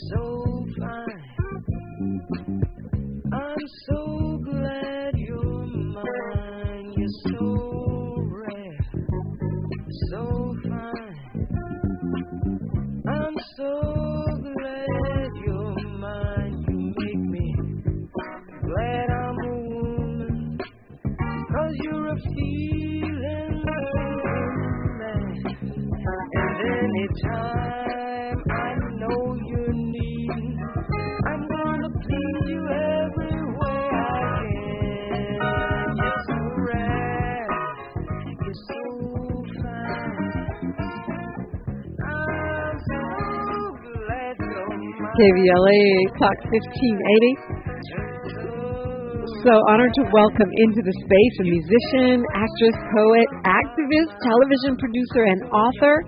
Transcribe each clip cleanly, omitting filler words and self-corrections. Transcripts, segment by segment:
so fine. I'm so glad you're mine. You're so rare, so fine. I'm so glad you're mine. You make me glad I'm a woman, 'cause you're a feeling man. And anytime I know you're needing, I'm gonna please you every way I can. You're so rare, you're so fine. I'm so glad you're mine. KBLA Talk 1580. So honored to welcome into the space a musician, actress, poet, activist, television producer, and author.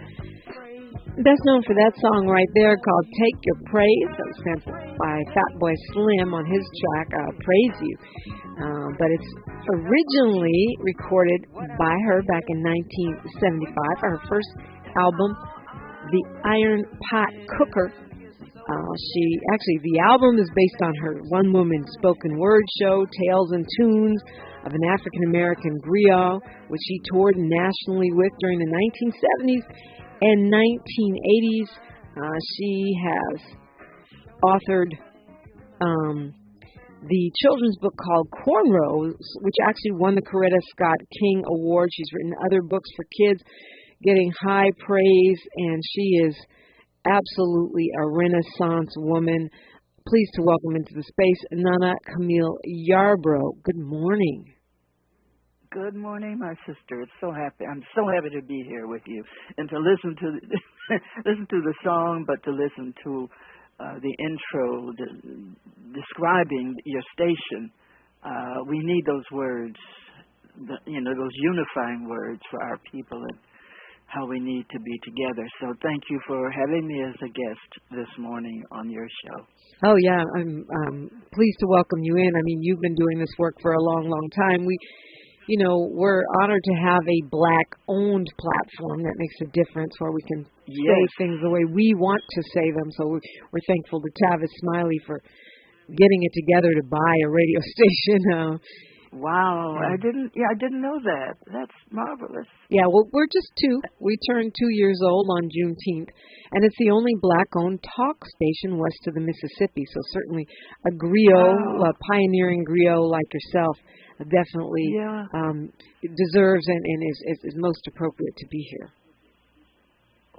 Best known for that song right there called Take Your Praise. That was sampled by Fatboy Slim on his track, Praise You. But it's originally recorded by her back in 1975 for her first album, The Iron Pot Cooker. The album is based on her one-woman spoken word show, Tales and Tunes of an African-American Griot, which she toured nationally with during the 1970s and 1980s. She has authored the children's book called Cornrows, which actually won the Coretta Scott King Award. She's written other books for kids, getting high praise, and she is absolutely a Renaissance woman. Pleased to welcome into the space Nana Camille Yarbrough. Good morning. Good morning, my sister. I'm so happy to be here with you and to listen to listen to the song, but to listen to the intro describing your station. We need those words, those unifying words for our people and how we need to be together. So thank you for having me as a guest this morning on your show. Oh, yeah. I'm pleased to welcome you in. I mean, you've been doing this work for a long, long time. We're honored to have a Black-owned platform that makes a difference where we can say things the way we want to say them. So we're thankful to Tavis Smiley for getting it together to buy a radio station. Wow, I didn't know that. That's marvelous. Yeah, well, we're just two. We turned 2 years old on Juneteenth, and it's the only Black-owned talk station west of the Mississippi. So certainly a griot, a pioneering griot like yourself, definitely deserves and is most appropriate to be here.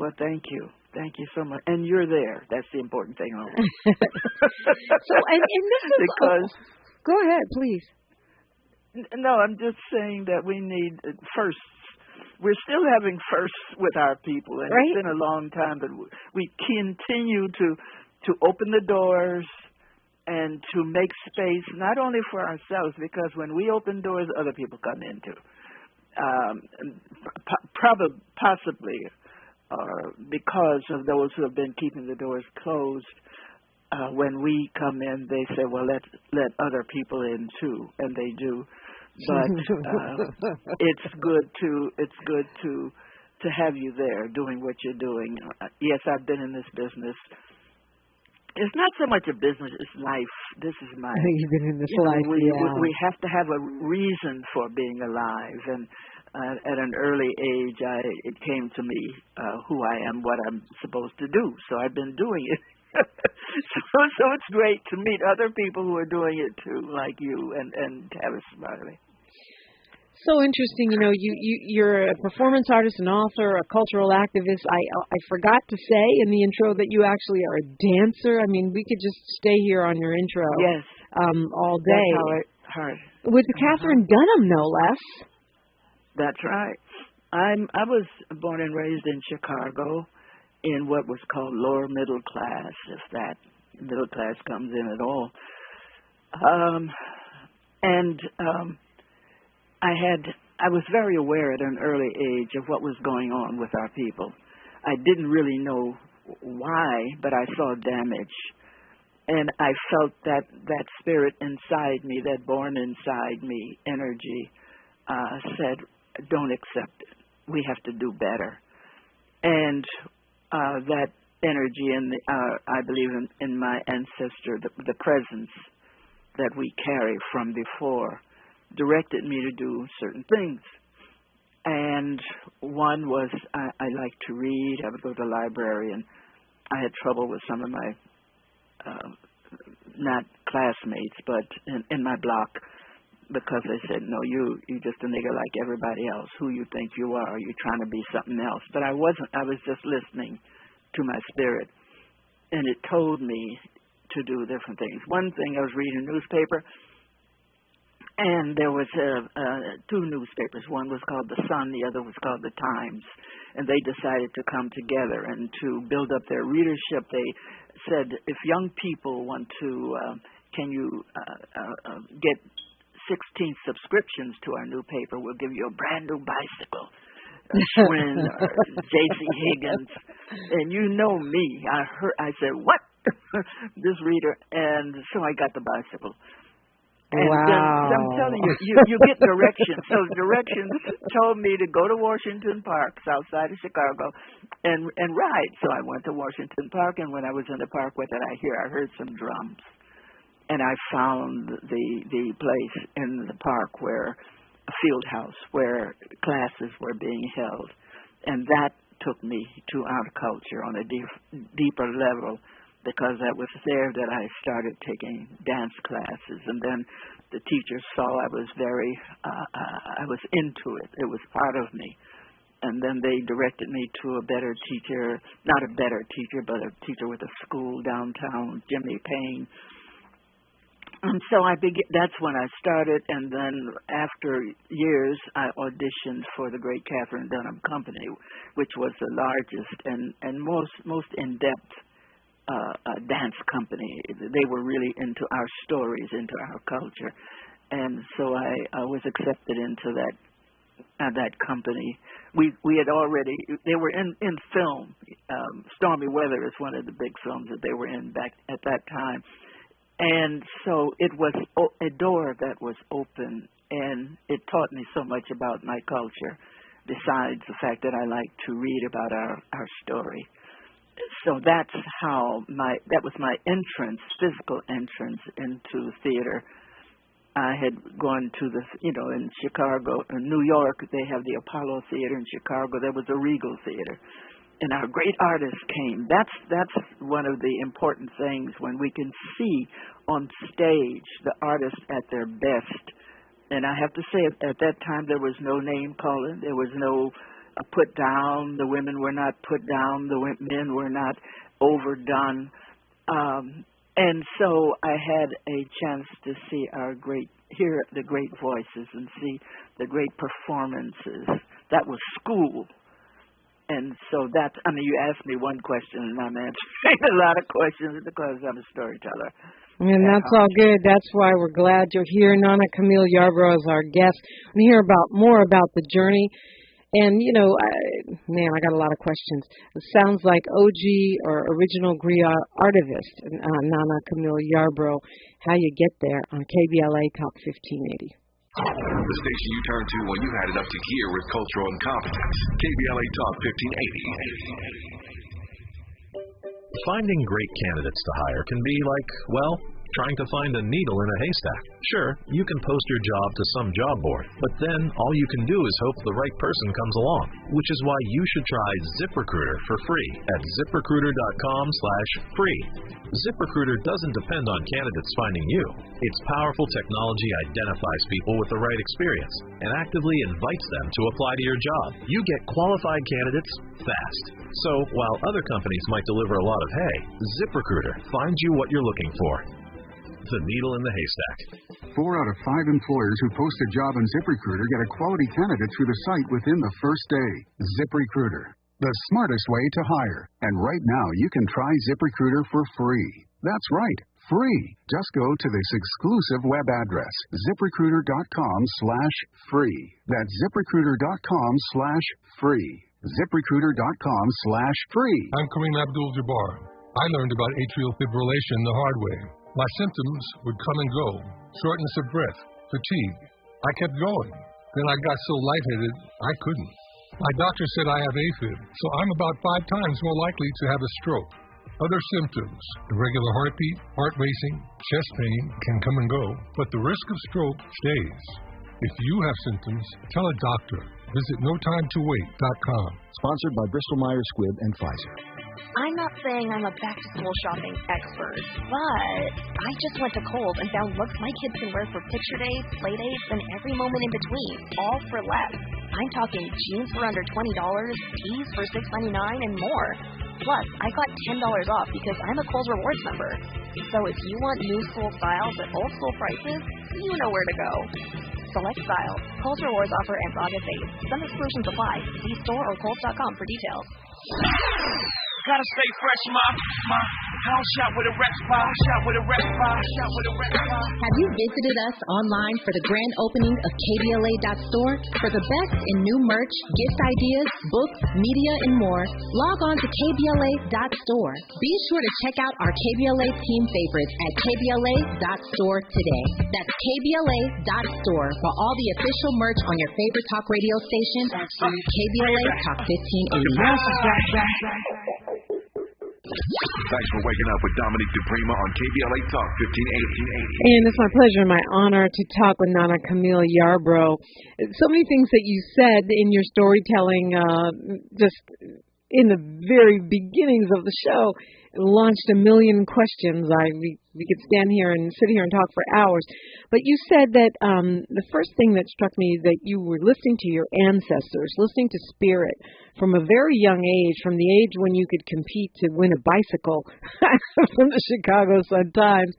Well, thank you. Thank you so much. And you're there. That's the important thing. So, and this is... because... Go ahead, please. No, I'm just saying that we need firsts. We're still having firsts with our people, and It's been a long time, but we continue to open the doors and to make space, not only for ourselves, because when we open doors, other people come in too. Possibly because of those who have been keeping the doors closed. When we come in, they say, well, let other people in too, and they do. But it's good to have you there doing what you're doing. Yes, I've been in this business. It's not so much a business; it's life. This is my. You've been in this life. We have to have a reason for being alive, and at an early age, it came to me who I am, what I'm supposed to do. So I've been doing it. So it's great to meet other people who are doing it too, like you and Tavis Smiley. So interesting, you're a performance artist, an author, a cultural activist. I forgot to say in the intro that you actually are a dancer. I mean, we could just stay here on your intro, all day. That's how it hurt. With Catherine Dunham, no less. That's right. I was born and raised in Chicago, in what was called lower middle class, if that middle class comes in at all. I was very aware at an early age of what was going on with our people. I didn't really know why, but I saw damage. And I felt that spirit inside me, that born inside me energy, said, don't accept it. We have to do better. And that energy and I believe in my ancestor, the presence that we carry from before, directed me to do certain things. And one was I like to read. I would go to the library, and I had trouble with some of my not classmates, but in my block, because they said, no, you just a nigger like everybody else. Who you think you are? You're trying to be something else. But I wasn't. I was just listening to my spirit, and it told me to do different things. One thing, I was reading a newspaper, and there was two newspapers. One was called The Sun, the other was called The Times, and they decided to come together and to build up their readership. They said, if young people want to, can you get 16 subscriptions to our new paper? We'll give you a brand new bicycle. Schwinn or J.C. Higgins. And you know me. I said, what? This reader. And so I got the bicycle. And wow. then I'm telling you, you get directions. So directions told me to go to Washington Park, south side of Chicago, and ride. So I went to Washington Park, and when I was in the park, what did I hear? I heard some drums. And I found the place in the park where a field house where classes were being held. And that took me to our culture on a deeper level, because that was there that I started taking dance classes. And then the teachers saw I was I was into it. It was part of me. And then they directed me to a better teacher, not a better teacher, but a teacher with a school downtown, Jimmy Payne. And so that's when I started, and then after years, I auditioned for the great Catherine Dunham Company, which was the largest and most in-depth dance company. They were really into our stories, into our culture. And so I was accepted into that company. We had already, they were in film. Stormy Weather is one of the big films that they were in back at that time. And so it was a door that was open, and it taught me so much about my culture, besides the fact that I like to read about our story. So that's how that was my entrance, physical entrance into theater. I had gone to in Chicago, in New York, they have the Apollo Theater. In Chicago, there was a Regal Theater. And our great artists came. That's one of the important things, when we can see on stage the artists at their best. And I have to say, at that time, there was no name calling. There was no put down. The women were not put down. The men were not overdone. And so I had a chance to hear the great voices and see the great performances. That was school. And so you asked me one question, and I'm answering a lot of questions because I'm a storyteller. And that's all good. That's why we're glad you're here. Nana Camille Yarbrough is our guest. We hear more about the journey. And, I got a lot of questions. It sounds like OG or original Griot Artivist, Nana Camille Yarbrough. How you get there on KBLA Talk 1580. The station you turn to when you had it up to gear with cultural incompetence. KBLA Talk 1580. Finding great candidates to hire can be like, trying to find a needle in a haystack. Sure, you can post your job to some job board, but then all you can do is hope the right person comes along, which is why you should try ZipRecruiter for free at ZipRecruiter.com/free. ZipRecruiter doesn't depend on candidates finding you. Its powerful technology identifies people with the right experience and actively invites them to apply to your job. You get qualified candidates fast. So while other companies might deliver a lot of hay, ZipRecruiter finds you what you're looking for. The needle in the haystack. 4 out of 5 employers who post a job on ZipRecruiter get a quality candidate through the site within the first day. ZipRecruiter, the smartest way to hire. And right now, you can try ZipRecruiter for free. That's right, free. Just go to this exclusive web address, ZipRecruiter.com/free. That's ZipRecruiter.com/free. ZipRecruiter.com/free. I'm Kareem Abdul-Jabbar. I learned about atrial fibrillation the hard way. My symptoms would come and go, shortness of breath, fatigue. I kept going. Then I got so lightheaded, I couldn't. My doctor said I have AFib, so I'm about 5 times more likely to have a stroke. Other symptoms, irregular heartbeat, heart racing, chest pain can come and go, but the risk of stroke stays. If you have symptoms, tell a doctor. Visit notimetowait.com. Sponsored by Bristol-Myers Squibb and Pfizer. I'm not saying I'm a back-to-school shopping expert, but I just went to Kohl's and found looks my kids can wear for picture dates, play dates, and every moment in between, all for less. I'm talking jeans for under $20, tees for $6.99, and more. Plus, I got $10 off because I'm a Kohl's Rewards member. So if you want new school styles at old school prices, you know where to go. Select styles. Kohl's Rewards offer ends August 8th. Some exclusions apply. See store or Kohl's.com for details. Gotta stay fresh, ma. I don't shop with a rest bar. Have you visited us online for the grand opening of KBLA.store? For the best in new merch, gift ideas, books, media, and more, log on to KBLA.store. Be sure to check out our KBLA team favorites at KBLA.store today. That's KBLA.store for all the official merch on your favorite talk radio station, KBLA Talk 1580. Thanks for waking up with Dominique DePrima on KBLA Talk 1580. And it's my pleasure and my honor to talk with Nana Camille Yarbrough. So many things that you said in your storytelling, just in the very beginnings of the show, launched a million questions. We could stand here and sit here and talk for hours. But you said that the first thing that struck me is that you were listening to your ancestors, listening to spirit from a very young age, from the age when you could compete to win a bicycle from the Chicago Sun-Times.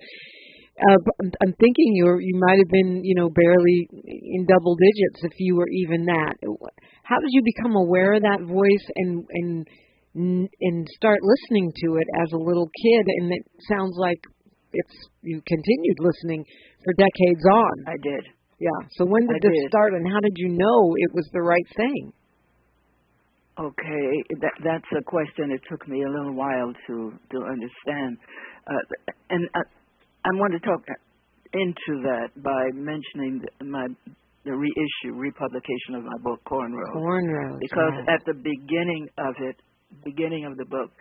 I'm thinking you might have been, barely in double digits if you were even that. How did you become aware of that voice and start listening to it as a little kid? And it sounds like you continued listening for decades on. I did. Yeah. So when did this start, and how did you know it was the right thing? Okay, that's a question it took me a little while to understand, and I want to talk into that by mentioning the republication of my book Cornrows. Cornrows, because right. At the beginning of the book,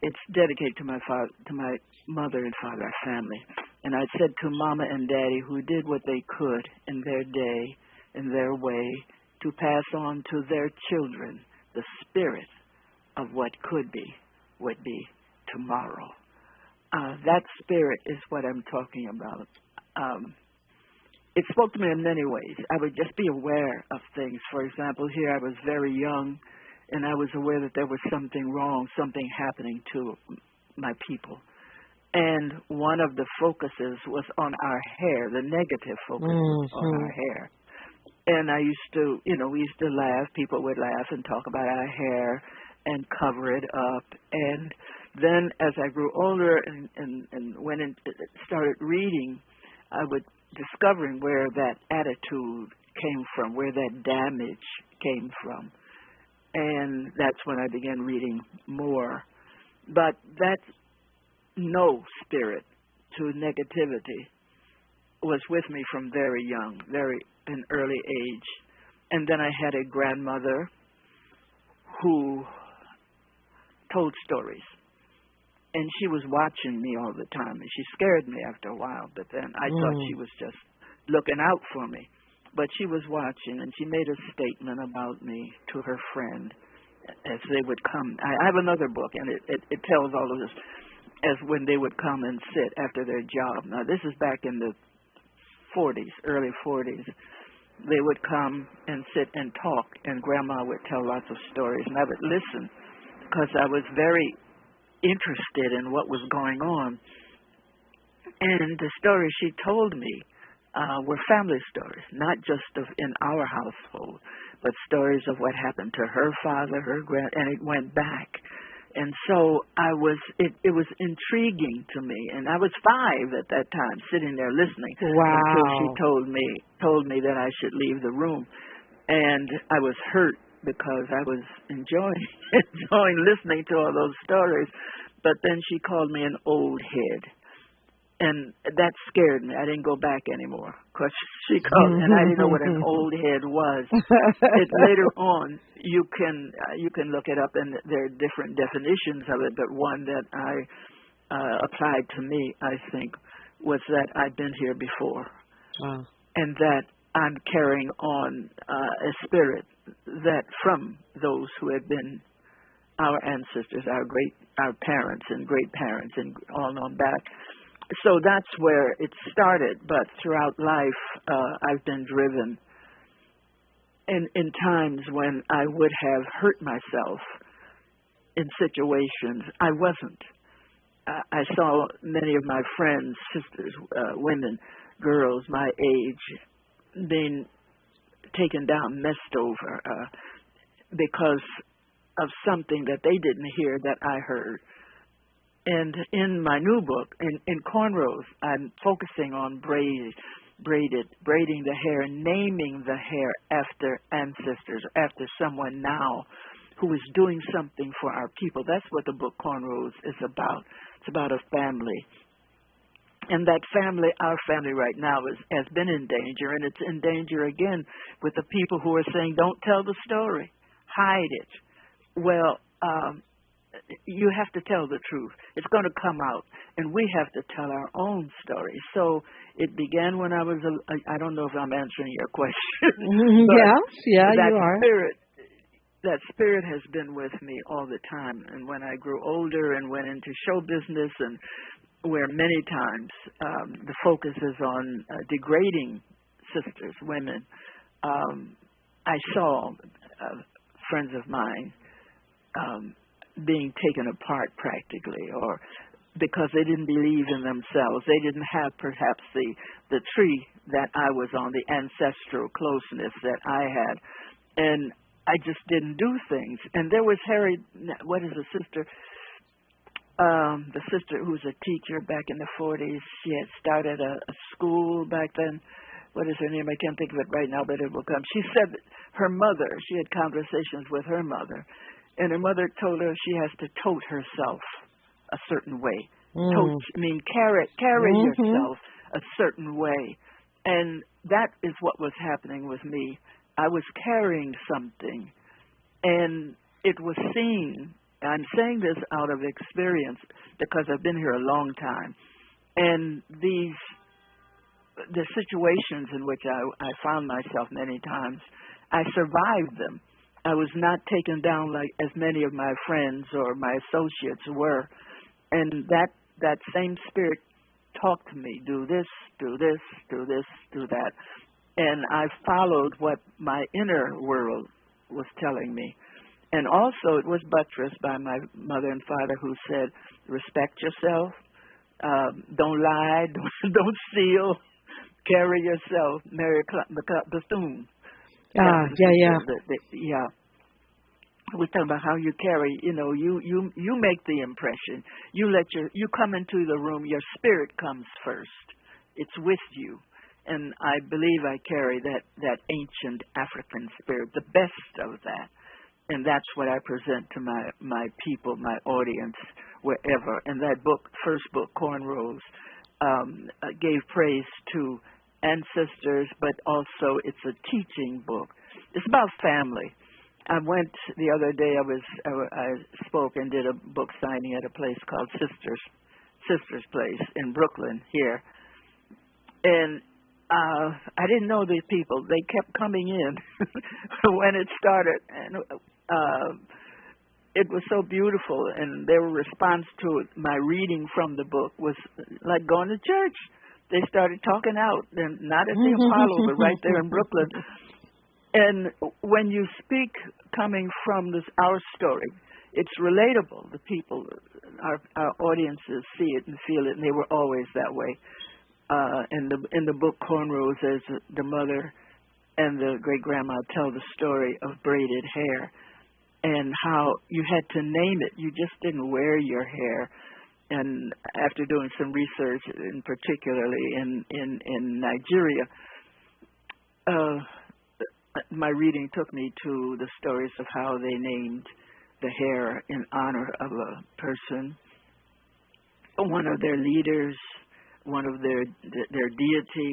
it's dedicated to my mother and father, our family, and I said to Mama and Daddy, who did what they could in their day, in their way, to pass on to their children the spirit of what could be, would be tomorrow. That spirit is what I'm talking about. It spoke to me in many ways. I would just be aware of things. For example, here I was very young, and I was aware that there was something wrong, something happening to my people. And one of the focuses was on our hair, the negative focus was on our hair. And I used to, we used to laugh. People would laugh and talk about our hair and cover it up. And then as I grew older and went and started reading, I would discovering where that attitude came from, where that damage came from. And that's when I began reading more. But that no spirit to negativity was with me from very young, an early age. And then I had a grandmother who told stories. And she was watching me all the time. And she scared me after a while. But then I thought she was just looking out for me. But she was watching, and she made a statement about me to her friend as they would come. I have another book, and it tells all of this as when they would come and sit after their job. Now, this is back in the 40s, early 40s. They would come and sit and talk, and Grandma would tell lots of stories, and I would listen because I was very interested in what was going on. And the stories she told me were family stories, not just in our household, but stories of what happened to her father, and it went back. And so it was intriguing to me, and I was 5 at that time, sitting there listening. Wow. Until she told me that I should leave the room, and I was hurt because I was enjoying listening to all those stories. But then she called me an old head, And that scared me. I didn't go back anymore because she called, and I didn't know what an old head was. Later on, you can look it up, and there are different definitions of it. But one that I applied to me, I think, was that I've been here before, and that I'm carrying on a spirit that from those who have been our ancestors, our parents and great parents, and all on back. So that's where it started, but throughout life, I've been driven. In times when I would have hurt myself in situations, I wasn't. I saw many of my friends, sisters, women, girls my age being taken down, messed over, because of something that they didn't hear that I heard. And in my new book, in Cornrows, I'm focusing on braiding the hair, naming the hair after ancestors, after someone now who is doing something for our people. That's what the book Cornrows is about. It's about a family. And that family, our family right now, has been in danger, and it's in danger again with the people who are saying, don't tell the story, hide it. Well, you have to tell the truth. It's going to come out, and we have to tell our own story. So it began when I was, I don't know if I'm answering your question. Yeah, you are. That spirit has been with me all the time. And when I grew older and went into show business, and where many times the focus is on degrading sisters, women, I saw friends of mine being taken apart practically, or because they didn't believe in themselves. They didn't have perhaps the tree that I was on, the ancestral closeness that I had. And I just didn't do things. And there was Harry, what is the sister who was a teacher back in the 40s. She had started a school back then. What is her name? I can't think of it right now, but it will come. She said that her mother, she had conversations with her mother, and her mother told her she has to tote herself a certain way. Tote, I mean, carry yourself a certain way. And that is what was happening with me. I was carrying something, and it was seen. I'm saying this out of experience because I've been here a long time. And the situations in which I found myself many times, I survived them. I was not taken down like as many of my friends or my associates were. And that same spirit talked to me, do this, do this, do this, do that. And I followed what my inner world was telling me. And also it was buttressed by my mother and father, who said, respect yourself, don't lie, don't steal, carry yourself, Mary Bethune. Yeah. We're talking about how you carry, you make the impression. You come into the room, your spirit comes first. It's with you. And I believe I carry that ancient African spirit, the best of that. And that's what I present to my people, my audience, wherever. And that book, first book, Cornrows, gave praise to ancestors, but also it's a teaching book. It's about family. I went the other day, I spoke and did a book signing at a place called Sisters Place in Brooklyn here. And I didn't know these people. They kept coming in when it started. And it was so beautiful. And their response to my reading from the book was like going to church. They started talking out, and not at the Apollo, but right there in Brooklyn. And when you speak coming from our story, it's relatable. The people, our audiences see it and feel it, and they were always that way. In the book Cornrows, as the mother and the great-grandma tell the story of braided hair and how you had to name it. You just didn't wear your hair. And after doing some research, in particularly in Nigeria, my reading took me to the stories of how they named the hair in honor of a person, one of their leaders, one of their deity,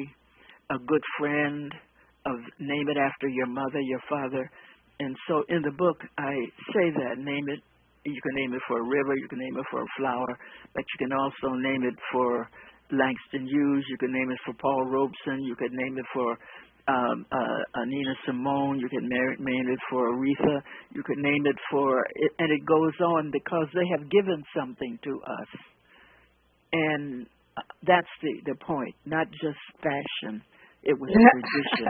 a good friend, of name it after your mother, your father. And so in the book, I say that, name it. You can name it for a river, you can name it for a flower, but you can also name it for Langston Hughes, you can name it for Paul Robeson, you could name it for Nina Simone, you can name it for Aretha, you could name it for, and it goes on because they have given something to us. And that's the point, not just fashion. It was tradition.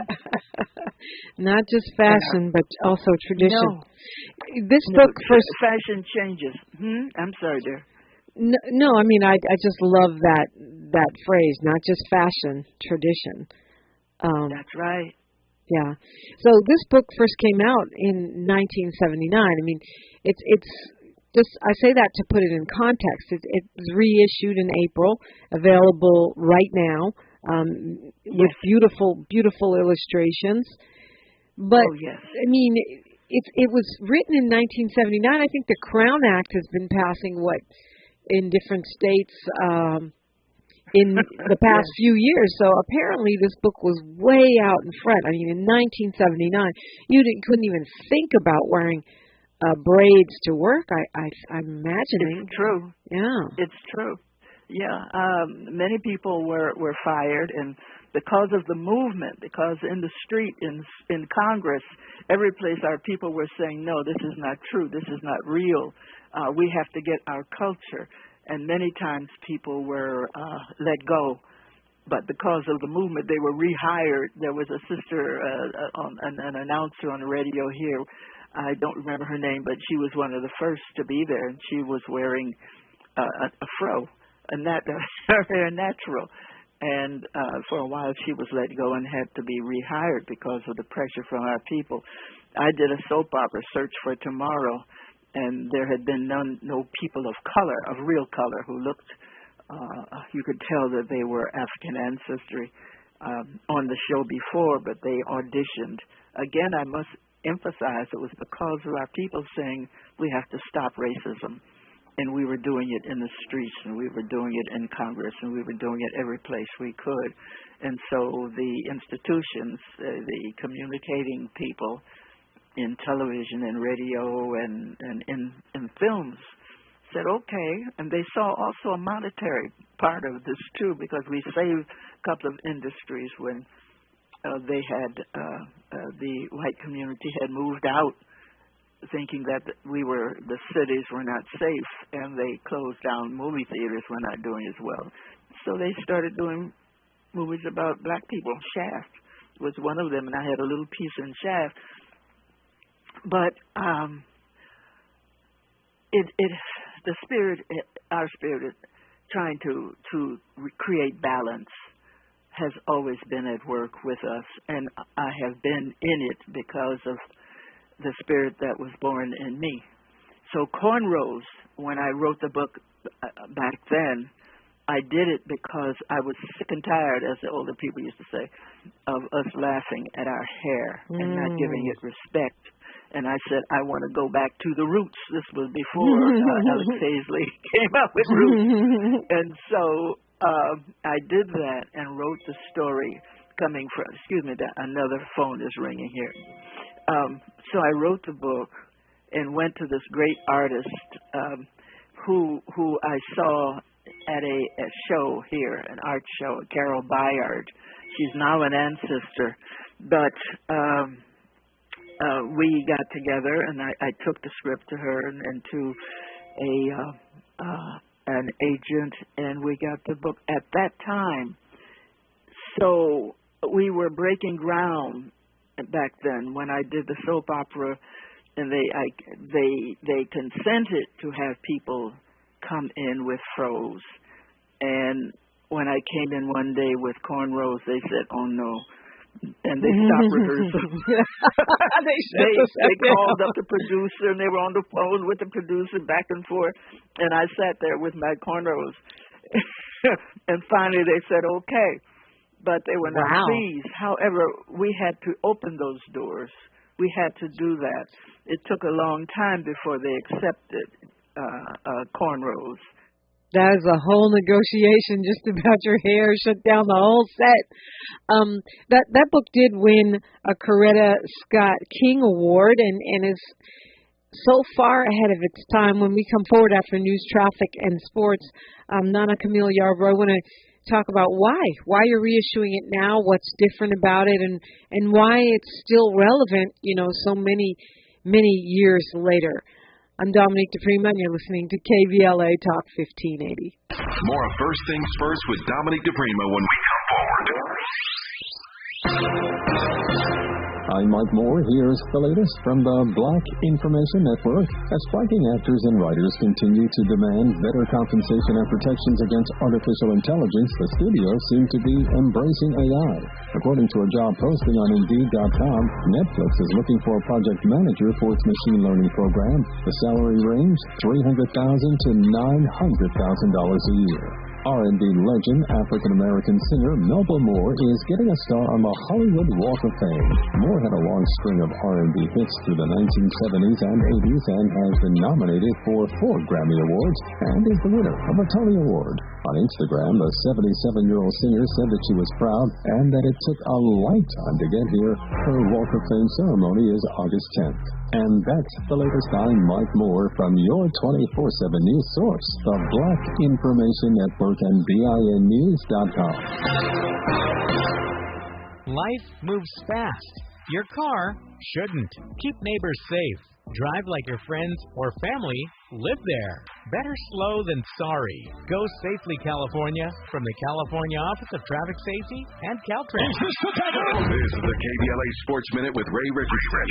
Not just fashion, but also tradition. No. This book first. Fashion changes. I'm sorry, dear. No, I mean I just love that phrase. Not just fashion, tradition. That's right. Yeah. So this book first came out in 1979. I mean, it's just, I say that to put it in context. It was reissued in April, available right now. With beautiful illustrations. But, I mean, it was written in 1979. I think the Crown Act has been passing, in different states in the past few years. So apparently this book was way out in front. I mean, in 1979, you couldn't even think about wearing braids to work, I'm imagining. It's true. Yeah. It's true. Yeah, many people were fired, and because of the movement, because in the street, in Congress, every place our people were saying, no, this is not true, this is not real, we have to get our culture, and many times people were let go, but because of the movement, they were rehired. There was a sister, an announcer on the radio here, I don't remember her name, but she was one of the first to be there, and she was wearing a fro. Very natural. And for a while she was let go and had to be rehired because of the pressure from our people. I did a soap opera, Search for Tomorrow, and there had been no people of color, of real color, who looked, you could tell that they were African ancestry on the show before, but they auditioned. Again, I must emphasize it was because of our people saying we have to stop racism. And we were doing it in the streets, and we were doing it in Congress, and we were doing it every place we could. And so the institutions, the communicating people in television and radio and in films said, okay. And they saw also a monetary part of this, too, because we saved a couple of industries when they had, the white community had moved out, thinking that the cities were not safe, and they closed down. Movie theaters were not doing as well. So they started doing movies about black people. Shaft was one of them, and I had a little piece in Shaft. But the spirit, our spirit, trying to create balance has always been at work with us, and I have been in it because of the spirit that was born in me. So Cornrows, when I wrote the book back then, I did it because I was sick and tired, as the older people used to say, of us laughing at our hair and not giving it respect. And I said, I want to go back to the roots. This was before Alex Hazley came up with Roots. And so I did that and wrote the story coming from, another phone is ringing here. So I wrote the book and went to this great artist who I saw at a show here, an art show, Carol Bayard. She's now an ancestor, but we got together and I took the script to her and to an agent, and we got the book at that time. So we were breaking ground back then when I did the soap opera, and they consented to have people come in with froze. And when I came in one day with cornrows, they said, "Oh no," and they stopped rehearsal. They called up the producer, and they were on the phone with the producer back and forth. And I sat there with my cornrows, and finally they said, "Okay." But they were not pleased. However, we had to open those doors. We had to do that. It took a long time before they accepted cornrows. That is a whole negotiation just about your hair, shut down the whole set. That book did win a Coretta Scott King Award and is so far ahead of its time. When we come forward after news, traffic, and sports, Nana Camille Yarbrough, I want to talk about why you're reissuing it now, what's different about it, and why it's still relevant, so many years later. I'm Dominique DePrima, and you're listening to KBLA Talk 1580. More of First Things First with Dominique DePrima when we come forward. I'm Mike Moore. Here's the latest from the Black Information Network. As striking actors and writers continue to demand better compensation and protections against artificial intelligence, the studios seem to be embracing AI. According to a job posting on Indeed.com, Netflix is looking for a project manager for its machine learning program. The salary range, $300,000 to $900,000 a year. R&B legend, African-American singer Melba Moore is getting a star on the Hollywood Walk of Fame. Moore had a long string of R&B hits through the 1970s and 80s and has been nominated for 4 Grammy Awards and is the winner of a Tony Award. On Instagram, the 77-year-old singer said that she was proud and that it took a lifetime to get here. Her Walk of Fame ceremony is August 10th. And that's the latest. I'm Mike Moore from your 24/7 news source, the Black Information Network and BINnews.com. Life moves fast. Your car shouldn't. Keep neighbors safe. Drive like your friends or family live there. Better slow than sorry. Go safely, California, from the California Office of Traffic Safety and Caltrans. This is the KBLA Sports Minute with Ray Richardson.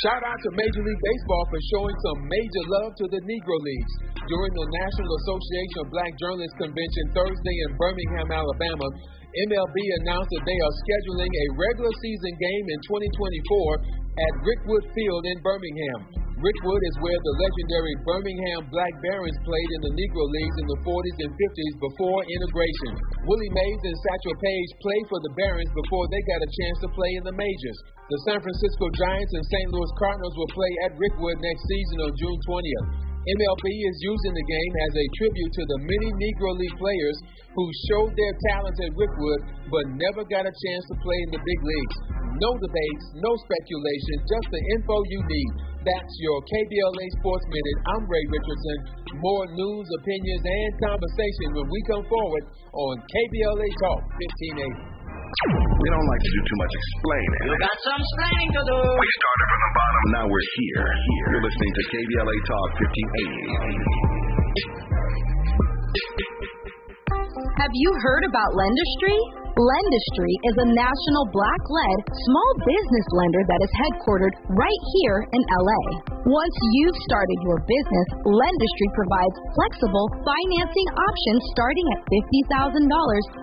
Shout out to Major League Baseball for showing some major love to the Negro Leagues. During the National Association of Black Journalists Convention Thursday in Birmingham, Alabama, MLB announced that they are scheduling a regular season game in 2024 at Rickwood Field in Birmingham. Rickwood is where the legendary Birmingham Black Barons played in the Negro Leagues in the 40s and 50s before integration. Willie Mays and Satchel Paige played for the Barons before they got a chance to play in the majors. The San Francisco Giants and St. Louis Cardinals will play at Rickwood next season on June 20th. MLB is using the game as a tribute to the many Negro League players who showed their talents at Rickwood but never got a chance to play in the big leagues. No debates, no speculation, just the info you need. That's your KBLA Sports Minute. I'm Ray Richardson. More news, opinions, and conversation when we come forward on KBLA Talk 1580. We don't like to do too much explaining. You got some explaining to do. We started from the bottom, now we're here. You're listening to KBLA Talk 1580. Have you heard about Lendistry? Lendistry is a national black-led small business lender that is headquartered right here in LA. Once you've started your business, Lendistry provides flexible financing options starting at $50,000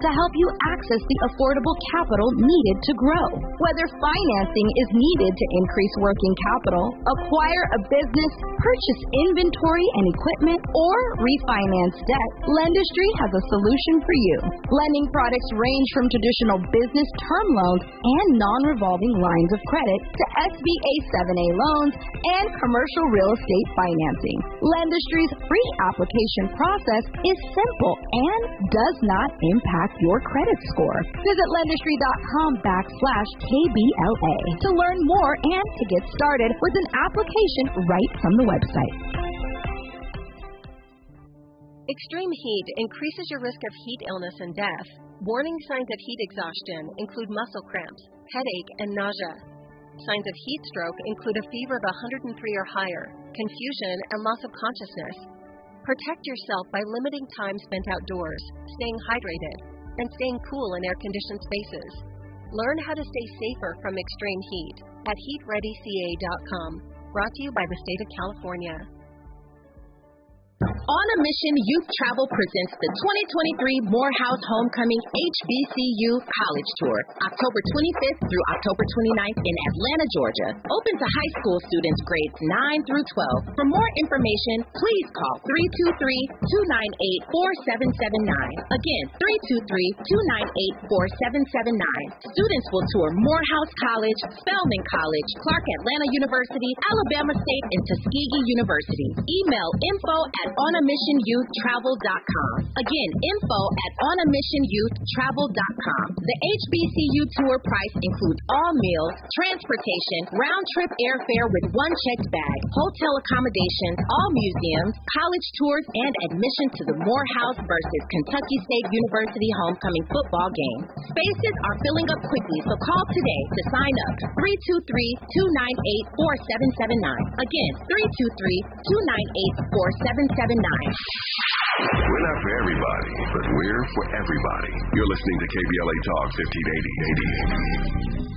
to help you access the affordable capital needed to grow. Whether financing is needed to increase working capital, acquire a business, purchase inventory and equipment, or refinance debt, Lendistry has a solution for you. Lending products range from traditional business term loans and non-revolving lines of credit to SBA 7A loans and commercial real estate financing. Lendistry's free application process is simple and does not impact your credit score. Visit lendistry.com/KBLA to learn more and to get started with an application right from the website. Extreme heat increases your risk of heat illness and death. Warning signs of heat exhaustion include muscle cramps, headache, and nausea. Signs of heat stroke include a fever of 103 or higher, confusion, and loss of consciousness. Protect yourself by limiting time spent outdoors, staying hydrated, and staying cool in air-conditioned spaces. Learn how to stay safer from extreme heat at heatreadyca.com. Brought to you by the state of California. On a Mission Youth Travel presents the 2023 Morehouse Homecoming HBCU College Tour, October 25th through October 29th in Atlanta, Georgia. Open to high school students grades 9 through 12. For more information, please call 323-298-4779. Again, 323-298-4779. Students will tour Morehouse College, Spelman College, Clark Atlanta University, Alabama State, and Tuskegee University. Email info@onamissionyou.com onamissionyouthtravel.com. Again, info at onamissionyouthtravel.com. The HBCU tour price includes all meals, transportation, round-trip airfare with one checked bag, hotel accommodations, all museums, college tours, and admission to the Morehouse versus Kentucky State University homecoming football game. Spaces are filling up quickly, so call today to sign up. 323-298-4779. Again, 323-298-4779. We're not for everybody, but we're for everybody. You're listening to KBLA Talk 1580.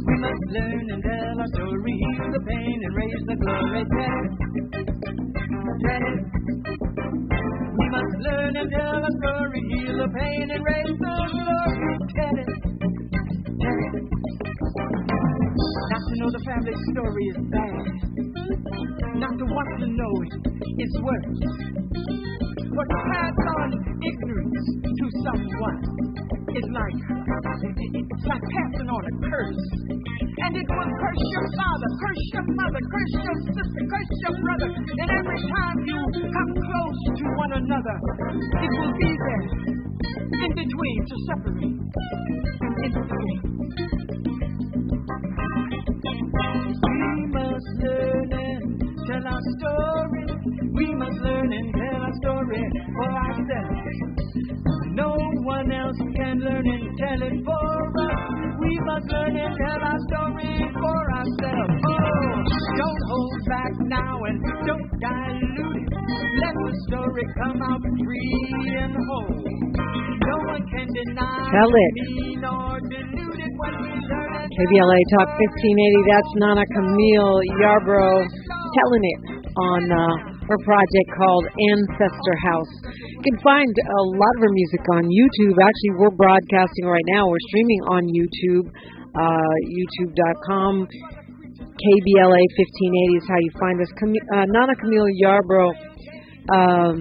We must learn and tell our story, heal the pain and raise the glory. We must learn and tell our story, heal the pain and raise the glory. Not to know the family story is bad. Not to want to know it is worse. But to pass on ignorance to someone is like passing on a curse. And it will curse your father, curse your mother, curse your sister, curse your brother. And every time you come close to one another, it will be there in between to separate. In between. We must learn and tell our story. We must learn and tell our story for ourselves. No one else can learn and tell it for us. We must learn and tell our story for ourselves. Oh, don't hold back now and don't dilute it. Let the story come out free and whole. No one can deny Tell it. me nor dilute it when we learn it. KBLA Talk 1580. That's Nana Camille Yarbrough telling it on her project called Ancestor House. You can find a lot of her music on YouTube. Actually, we're broadcasting right now. We're streaming on YouTube, youtube.com. KBLA 1580 is how you find us. Nana Camille Yarbrough. I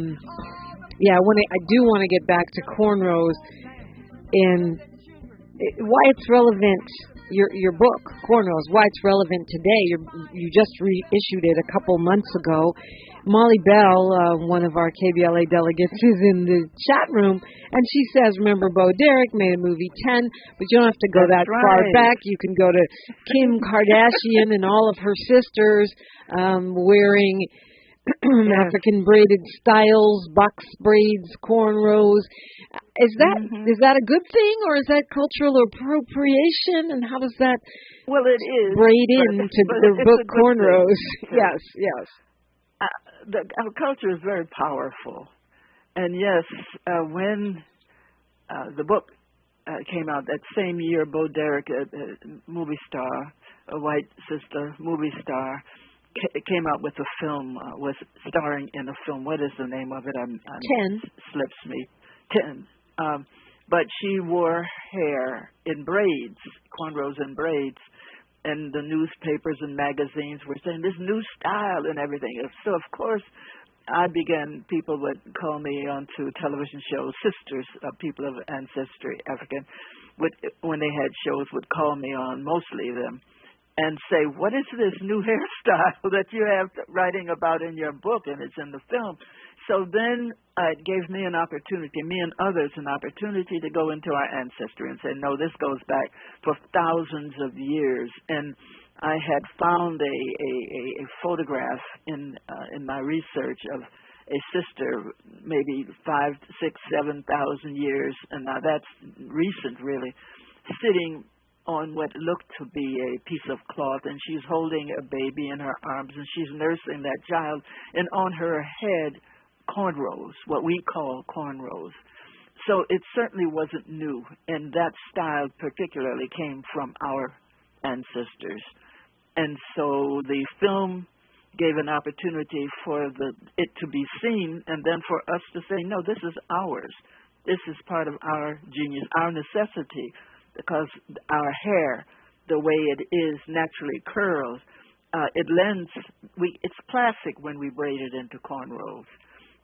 do want to get back to Cornrows and why it's relevant. Your book, Cornrows, why it's relevant today. You just reissued it a couple months ago. Molly Bell, one of our KBLA delegates, is in the chat room, and she says, remember Bo Derek made a movie 10, but you don't have to go that far back. You can go to Kim Kardashian and all of her sisters wearing African braided styles, box braids, cornrows. Is that a good thing, or is that cultural appropriation? And how does that braid into the book Cornrows? Yes. Our culture is very powerful, and yes, when the book came out that same year, Bo Derek, a movie star, a white sister movie star, came out with a film, was starring in a film. What is the name of it? 10. Slips me. 10. But she wore hair in braids, cornrows and braids, and the newspapers and magazines were saying this new style and everything. So, of course, people would call me onto television shows, sisters of people of ancestry, African, when they had shows, would call me on, mostly them, and say, what is this new hairstyle that you have writing about in your book, and it's in the film? So then it gave me an opportunity, me and others, an opportunity to go into our ancestry and say, no, this goes back for thousands of years. And I had found a photograph in my research of a sister, maybe 5,000, 6,000, 7,000 years, and now that's recent, really, sitting on what looked to be a piece of cloth, and she's holding a baby in her arms, and she's nursing that child, and on her head, cornrows, what we call cornrows. So it certainly wasn't new, and that style particularly came from our ancestors. And so the film gave an opportunity for it to be seen, and then for us to say, no, this is ours. This is part of our genius, our necessity, because our hair, the way it is naturally curls, it's classic when we braid it into cornrows.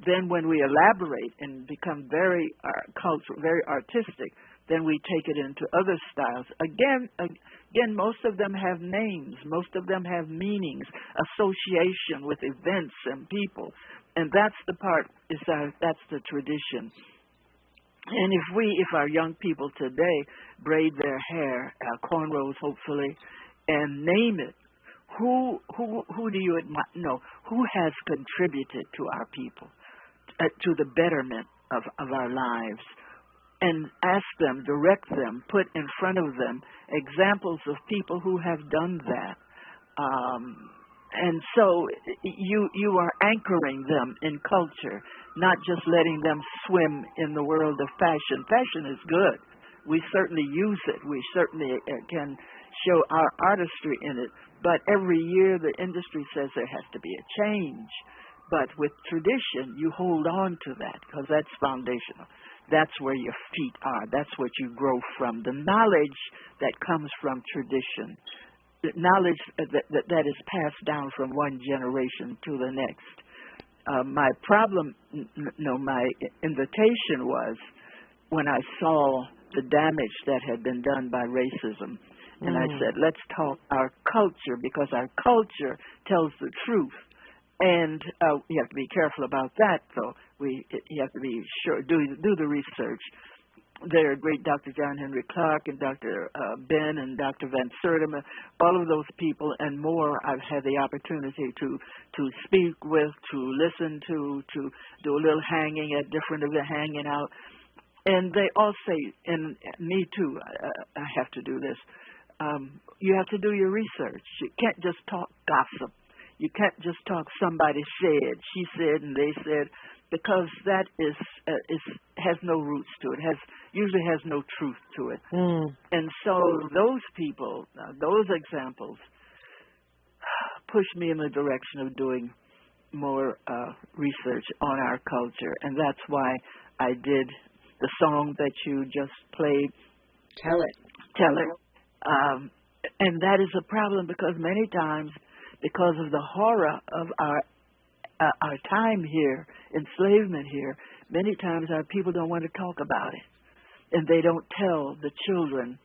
Then when we elaborate and become very cultural, very artistic, then we take it into other styles. Again, most of them have names. Most of them have meanings, association with events and people. And that's the part, that's the tradition. And if our young people today braid their hair, cornrows hopefully, and name it, who do you know? Who has contributed to our people, to the betterment of our lives? And ask them, direct them, put in front of them examples of people who have done that. And so you are anchoring them in culture, not just letting them swim in the world of fashion. Fashion is good. We certainly use it. We certainly can show our artistry in it. But every year the industry says there has to be a change. But with tradition, you hold on to that because that's foundational. That's where your feet are. That's what you grow from. The knowledge that comes from tradition, the knowledge that is passed down from one generation to the next. My invitation was when I saw the damage that had been done by racism. And I said, let's talk our culture because our culture tells the truth. And you have to be careful about that, though. You have to be sure, do the research. There are great Dr. John Henry Clark and Dr. Ben and Dr. Van Sertima, all of those people and more I've had the opportunity to speak with, to listen to do a little hanging at different events, hanging out. And they all say, and me too, I have to do this, you have to do your research. You can't just talk gossip. You can't just talk somebody said, she said, and they said, because that has no roots to it. Usually has no truth to it. And so those people, those examples, push me in the direction of doing more research on our culture, and that's why I did the song that you just played. Tell it. And that is a problem because many times, because of the horror of our time here, enslavement here, many times our people don't want to talk about it. And they don't tell the children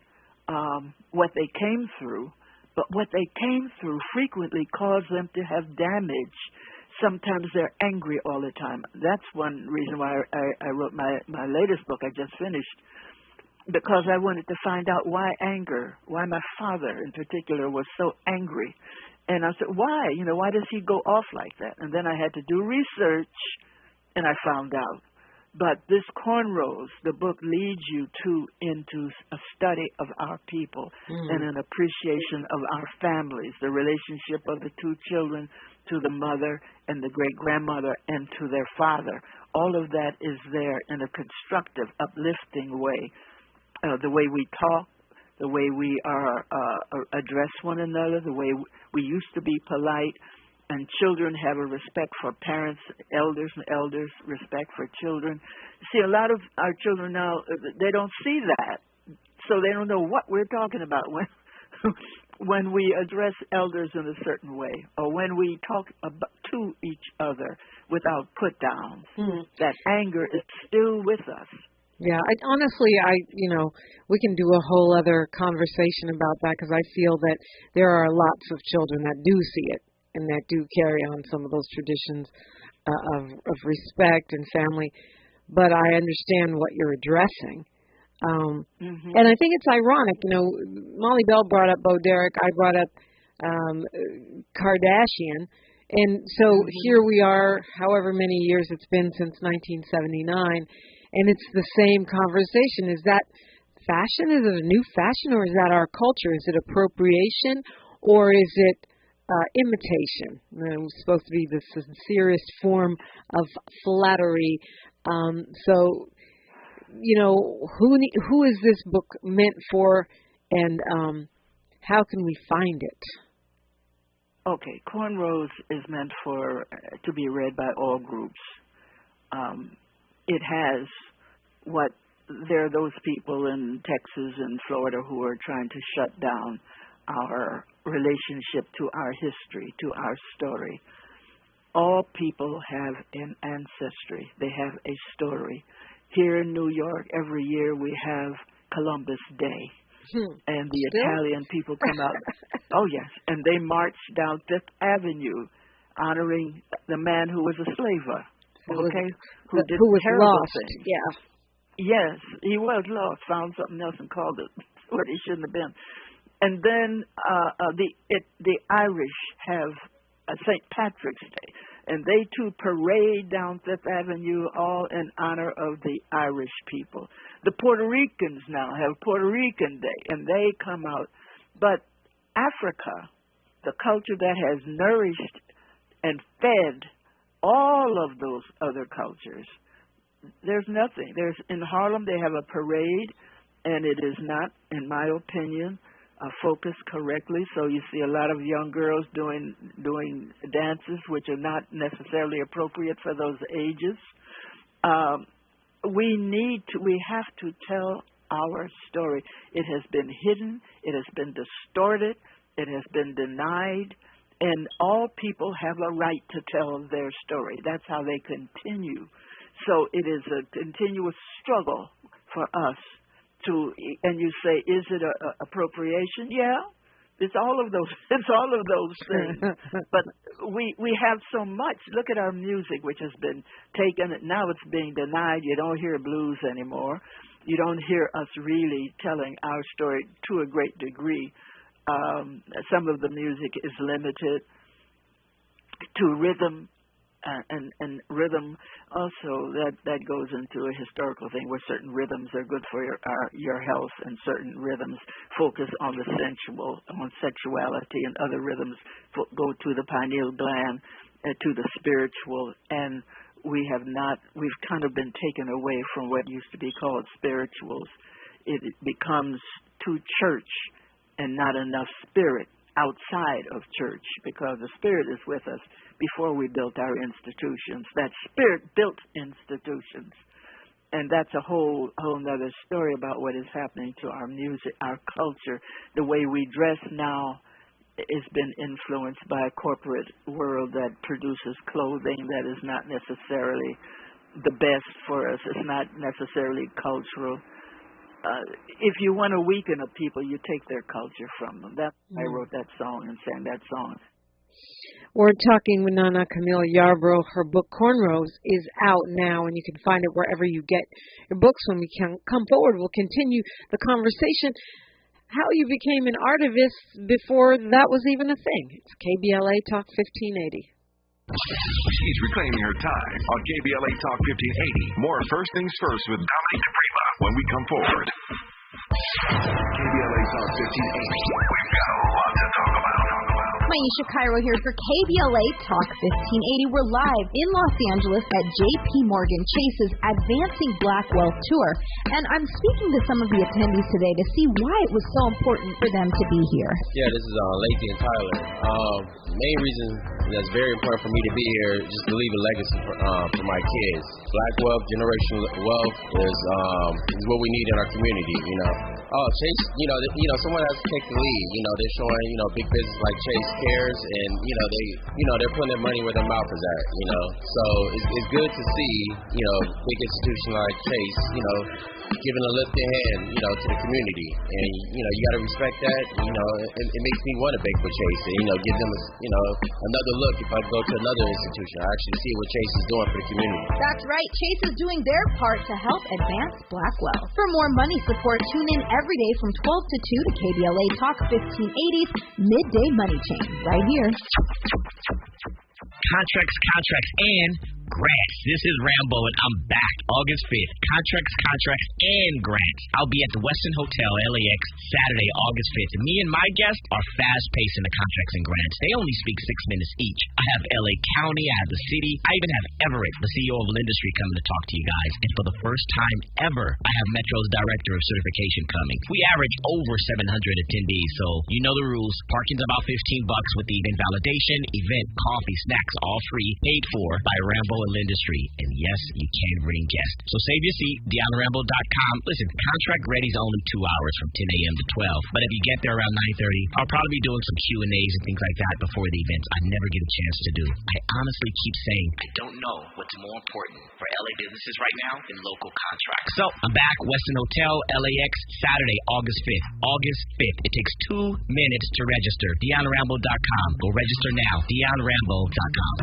what they came through. But what they came through frequently caused them to have damage. Sometimes they're angry all the time. That's one reason why I wrote my latest book I just finished, because I wanted to find out why anger, why my father in particular was so angry. And I said, why? Why does he go off like that? And then I had to do research, and I found out. But this Cornrows, the book leads you into a study of our people and an appreciation of our families, the relationship of the two children to the mother and the great-grandmother and to their father. All of that is there in a constructive, uplifting way. The way we talk, the way we address one another, the way we used to be polite, and children have a respect for parents, elders, and elders respect for children. See, a lot of our children now, they don't see that, so they don't know what we're talking about when we address elders in a certain way, or when we talk to each other without put-downs. That anger is still with us. Yeah, honestly, we can do a whole other conversation about that because I feel that there are lots of children that do see it and that do carry on some of those traditions of respect and family. But I understand what you're addressing. And I think it's ironic. Molly Bell brought up Bo Derek. I brought up Kardashian. And so here we are, however many years it's been since 1979. And it's the same conversation. Is that fashion? Is it a new fashion, or is that our culture? Is it appropriation, or is it imitation? It's supposed to be the sincerest form of flattery. So, who is this book meant for, and how can we find it? Okay, Cornrows is meant to be read by all groups. It has what there are those people in Texas and Florida who are trying to shut down our relationship to our history, to our story. All people have an ancestry. They have a story. Here in New York, every year we have Columbus Day. And the Italian people come out. Oh, yes. And they march down Fifth Avenue honoring the man who was a slaver. Okay? Who did was terrible lost. things. Yeah. Yes, he was lost, found something else and called it what he shouldn't have been. And then the Irish have St. Patrick's Day, and they too parade down Fifth Avenue all in honor of the Irish people. The Puerto Ricans now have Puerto Rican Day, and they come out. But Africa, the culture that has nourished and fed all of those other cultures, there's nothing. In Harlem, they have a parade, and it is not, in my opinion, focused correctly. So you see a lot of young girls doing dances which are not necessarily appropriate for those ages. We have to tell our story. It has been hidden. It has been distorted. It has been denied. And all people have a right to tell their story. That's how they continue. So it is a continuous struggle for us to, and you say, is it a appropriation? Yeah, it's all of those. It's all of those things. But we have so much. Look at our music, which has been taken. Now it's being denied. You don't hear blues anymore. You don't hear us really telling our story to a great degree. Some of the music is limited to rhythm. And rhythm also that goes into a historical thing where certain rhythms are good for your health, and certain rhythms focus on the sensual, on sexuality, and other rhythms go to the pineal gland, to the spiritual. And we've kind of been taken away from what used to be called spirituals. It becomes too church and not enough spirit outside of church, because the Spirit is with us before we built our institutions. That Spirit built institutions. And that's a whole nother story about what is happening to our music, our culture. The way we dress now has been influenced by a corporate world that produces clothing that is not necessarily the best for us. It's not necessarily cultural. If you want to weaken a people, you take their culture from them. I wrote that song and sang that song. We're talking with Nana Camille Yarbrough. Her book, Cornrows, is out now, and you can find it wherever you get your books. When we can come forward, we'll continue the conversation. How you became an artivist before that was even a thing. It's KBLA Talk 1580. She's reclaiming her time on KBLA Talk 1580. More First Things First with Dominique DePrima when we come forward. KBLA Talk 1580. We've got a lot to talk about. Maisha Cairo here for KBLA Talk 1580. We're live in Los Angeles at J.P. Morgan Chase's Advancing Black Wealth Tour. And I'm speaking to some of the attendees today to see why it was so important for them to be here. Yeah, this is Lacey and Tyler. Main reason that's very important for me to be here is just to leave a legacy for my kids. Black wealth, generational wealth is what we need in our community, you know. Chase, someone has to take the lead. They're showing, big business like Chase cares, and they're putting their money where their mouth is at. So it's good to see, big institution like Chase, giving a lifting hand, to the community, and you got to respect that. It makes me want to bake for Chase, and give them another look if I go to another institution. I actually see what Chase is doing for the community. That's right, Chase is doing their part to help advance Black wealth. For more money support, tune in every day from 12 to 2 to KBLA Talk 1580's Midday Money Chain, right here. Contracts, and grants. This is Rambo, and I'm back August 5th. Contracts, and grants. I'll be at the Westin Hotel, LAX, Saturday, August 5th. Me and my guests are fast-paced in the contracts and grants. They only speak 6 minutes each. I have LA County, I have the city, I even have Everett, the CEO of Lindustry, coming to talk to you guys. And for the first time ever, I have Metro's Director of Certification coming. We average over 700 attendees, so you know the rules. Parking's about $15 with the event validation, event, coffee, snacks, all free, paid for by Rambo oil industry. And yes, you can bring guests. So save your seat, DeonRambo.com. Listen, contract ready's only 2 hours from 10 a.m. to 12. But if you get there around 9:30, I'll probably be doing some Q&As and things like that before the events I never get a chance to do. I honestly keep saying I don't know what's more important for LA businesses right now than local contracts. So I'm back, Westin Hotel, LAX, Saturday, August 5th. August 5th. It takes 2 minutes to register. DeonRambo.com. Go register now. DeonRambo.com.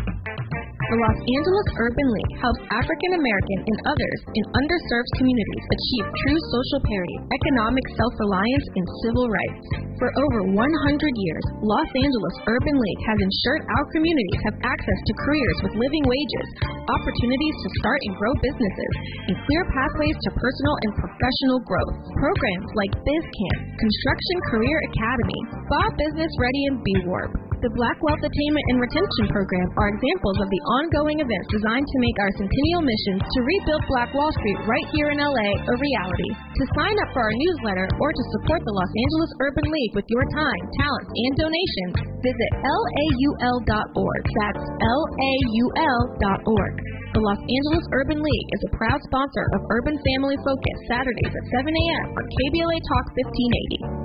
The Los Angeles Urban League helps African American and others in underserved communities achieve true social parity, economic self-reliance, and civil rights. For over 100 years, Los Angeles Urban League has ensured our communities have access to careers with living wages, opportunities to start and grow businesses, and clear pathways to personal and professional growth. Programs like BizCamp, Construction Career Academy, Spa Business Ready, and B-Warp. The Black Wealth Attainment and Retention Program are examples of the ongoing events designed to make our centennial mission to rebuild Black Wall Street right here in LA a reality. To sign up for our newsletter or to support the Los Angeles Urban League with your time, talents, and donations, visit laul.org. That's laul.org. The Los Angeles Urban League is a proud sponsor of Urban Family Focus, Saturdays at 7 a.m. on KBLA Talk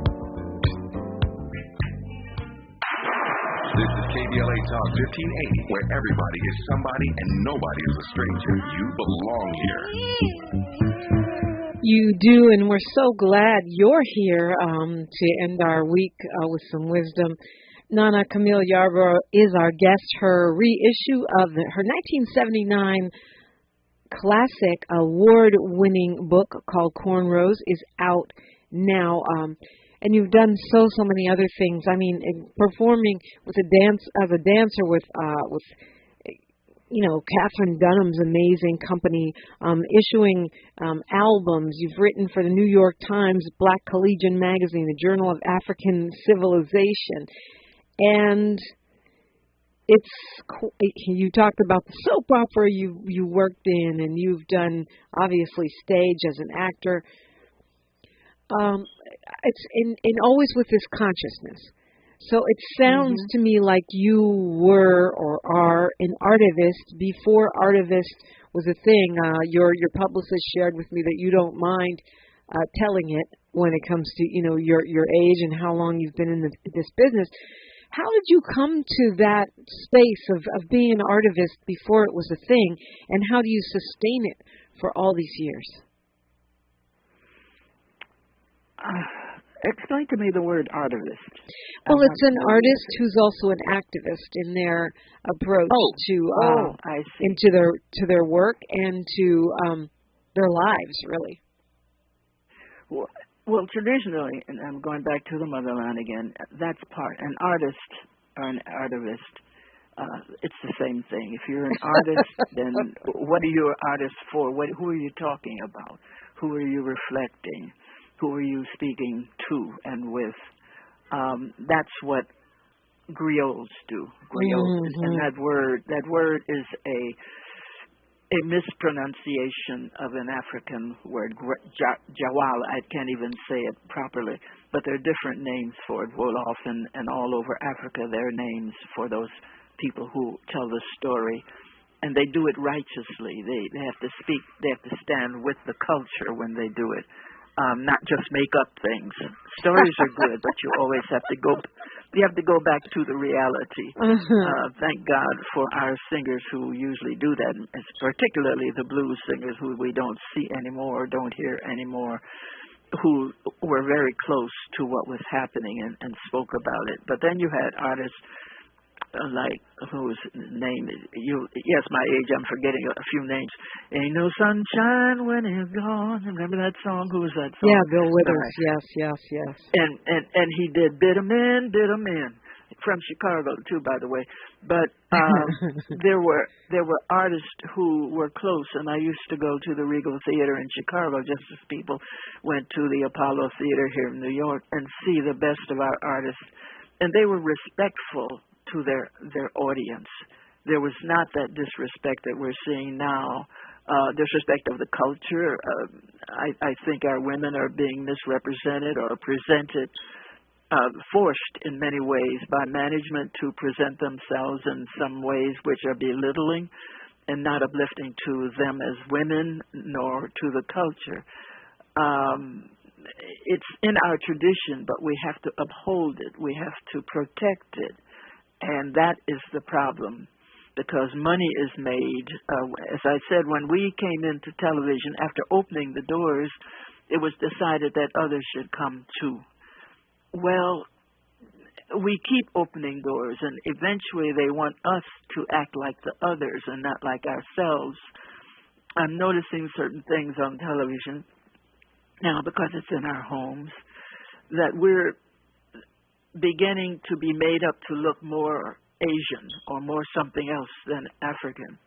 1580. This is KBLA Talk 1580, where everybody is somebody and nobody is a stranger. You belong here. You do, and we're so glad you're here to end our week with some wisdom. Nana Camille Yarbrough is our guest. Her reissue of her 1979 classic award-winning book called Cornrows is out now. And you've done so many other things. I mean, performing with as a dancer with Catherine Dunham's amazing company, issuing albums. You've written for the New York Times, Black Collegian Magazine, the Journal of African Civilization, and you talked about the soap opera you worked in, and you've done obviously stage as an actor. It's in always with this consciousness. So it sounds to me like you were or are an artivist before artivist was a thing. Your publicist shared with me that you don't mind telling it when it comes to your age and how long you've been in this business. How did you come to that space of being an artivist before it was a thing, and how do you sustain it for all these years? Explain to me the word artivist. Well, it's an artist who's also an activist in their approach to their work and to their lives, really. Well, traditionally, and I'm going back to the motherland again, that's part. An artist or an artivist, it's the same thing. If you're an artist, then what are you an artist for? Who are you talking about? Who are you reflecting? Who are you speaking to and with? That's what griots do. Griot, and that word is a mispronunciation of an African word, jawal. I can't even say it properly, but there are different names for it. Wolof and all over Africa, there are names for those people who tell the story, and they do it righteously. They have to speak. They have to stand with the culture when they do it. Not just make up things. Stories are good, but you always have to go. You have to go back to the reality. Thank God for our singers who usually do that, particularly the blues singers who we don't see anymore, don't hear anymore, who were very close to what was happening and spoke about it. But then you had artists like whose name is yes, my age, I'm forgetting a few names. Ain't no sunshine when it's gone. Remember that song? Who was that song? Yeah, Bill Withers. Yes. And he did Bid 'em in from Chicago too, by the way. But there were artists who were close, and I used to go to the Regal Theater in Chicago just as people went to the Apollo Theater here in New York and see the best of our artists, and they were respectful to their audience. There was not that disrespect that we're seeing now, disrespect of the culture. I think our women are being misrepresented or presented, forced in many ways by management to present themselves in some ways which are belittling and not uplifting to them as women nor to the culture. It's in our tradition, but we have to uphold it. We have to protect it. And that is the problem, because money is made. As I said, when we came into television, after opening the doors, it was decided that others should come too. Well, we keep opening doors, and eventually they want us to act like the others and not like ourselves. I'm noticing certain things on television now, because it's in our homes, that we're beginning to be made up to look more Asian or more something else than African.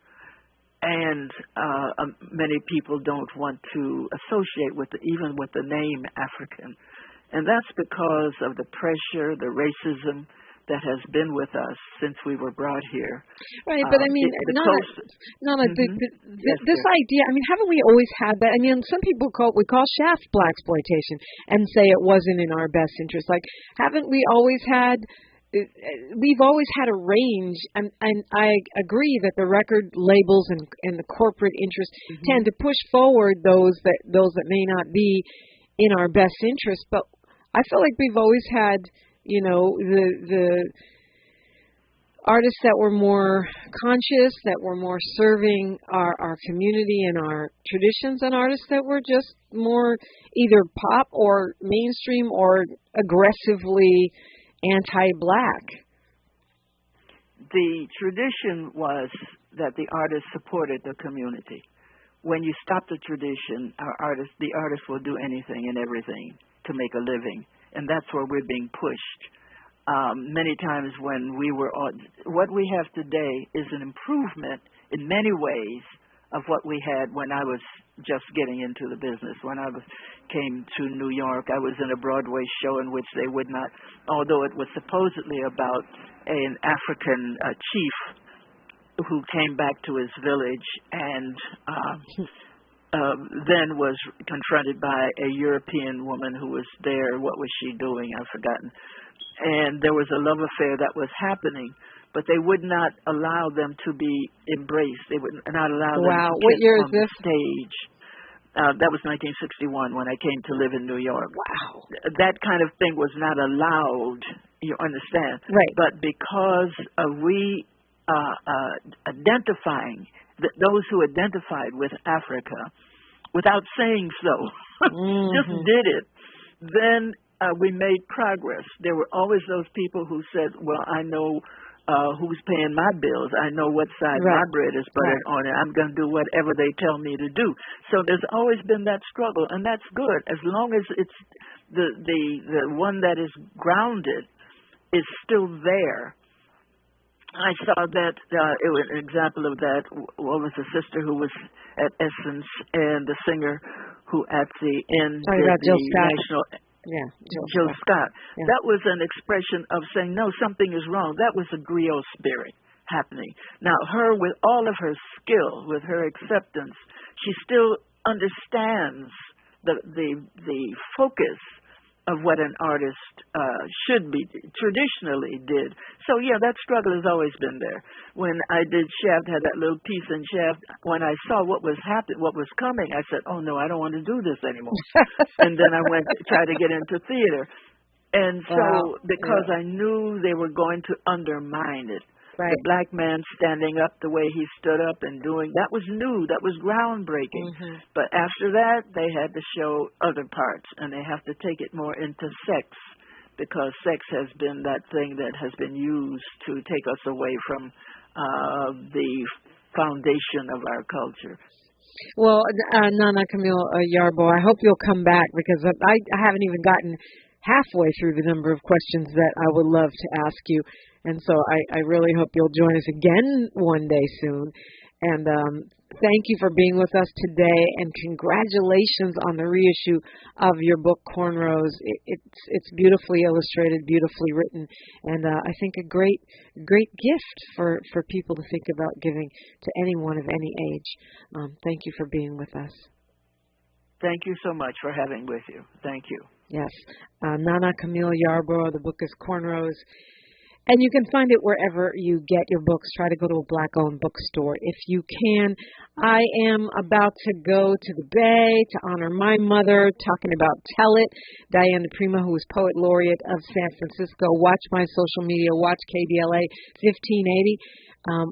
And many people don't want to associate with even with the name African. And that's because of the pressure, the racism that has been with us since we were brought here. Right, but I mean, this idea, I mean, haven't we always had that? I mean, some people we call shaft blaxploitation and say it wasn't in our best interest. Like, haven't we always had, we've always had a range, and I agree that the record labels and the corporate interests tend to push forward those that may not be in our best interest, but I feel like we've always had, you know, the artists that were more conscious, that were more serving our community and our traditions, and artists that were just more either pop or mainstream or aggressively anti-black. The tradition was that the artist supported the community. When you stop the tradition, the artist will do anything and everything to make a living. And that's where we're being pushed. Many times when what we have today is an improvement in many ways of what we had when I was just getting into the business. When I came to New York, I was in a Broadway show in which they would not, although it was supposedly about an African chief who came back to his village and then was confronted by a European woman who was there. What was she doing? I've forgotten. And there was a love affair that was happening, but they would not allow them to be embraced. They would not allow them to What year on is this? the stage. That was 1961 when I came to live in New York. Wow. That kind of thing was not allowed, you understand. Right. But because we identifying those who identified with Africa without saying so, just did it, then we made progress. There were always those people who said, well, I know who's paying my bills. I know what side my bread is buttered on, and I'm going to do whatever they tell me to do. So there's always been that struggle, and that's good as long as it's the one that is grounded is still there. I saw that it was an example of that. What was the sister who was at Essence and the singer who at the end did the national. Yeah, Jill Scott. Yeah. That was an expression of saying, no, something is wrong. That was a griot spirit happening. Now, her, with all of her skill, with her acceptance, she still understands the focus of what an artist should be, traditionally did. So, yeah, that struggle has always been there. When I did Shaft, had that little piece in Shaft, when I saw what was happening, what was coming, I said, oh, no, I don't want to do this anymore. And then I went to try to get into theater. And so, because I knew they were going to undermine it, the black man standing up the way he stood up and doing, that was new, that was groundbreaking. But after that, they had to show other parts, and they have to take it more into sex, because sex has been that thing that has been used to take us away from the foundation of our culture. Well, Nana Camille Yarbrough, I hope you'll come back, because I haven't even gotten halfway through the number of questions that I would love to ask you. And so I really hope you'll join us again one day soon. And thank you for being with us today, and congratulations on the reissue of your book, Cornrows. It's beautifully illustrated, beautifully written, and I think a great gift for people to think about giving to anyone of any age. Thank you for being with us. Thank you so much for having with you. Thank you. Yes. Nana Camille Yarbrough, the book is Cornrows. And you can find it wherever you get your books. Try to go to a Black-owned bookstore if you can. I am about to go to the Bay to honor my mother, talking about Tell It. Diane DePrima, who is Poet Laureate of San Francisco. Watch my social media. Watch KBLA 1580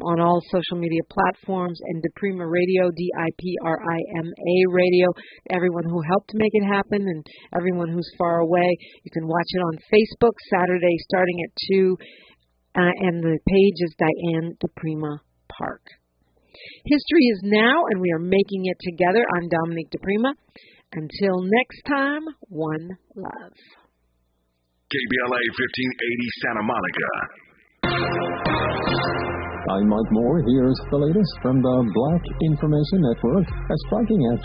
on all social media platforms. And DePrima Radio, DIPRIMA Radio. Everyone who helped to make it happen and everyone who's far away. You can watch it on Facebook Saturday starting at 2. And the page is Diane DePrima Park. History is now, and we are making it together. I'm Dominique DePrima. Until next time, one love. KBLA 1580 Santa Monica. I'm Mike Moore. Here's the latest from the Black Information Network. A striking actor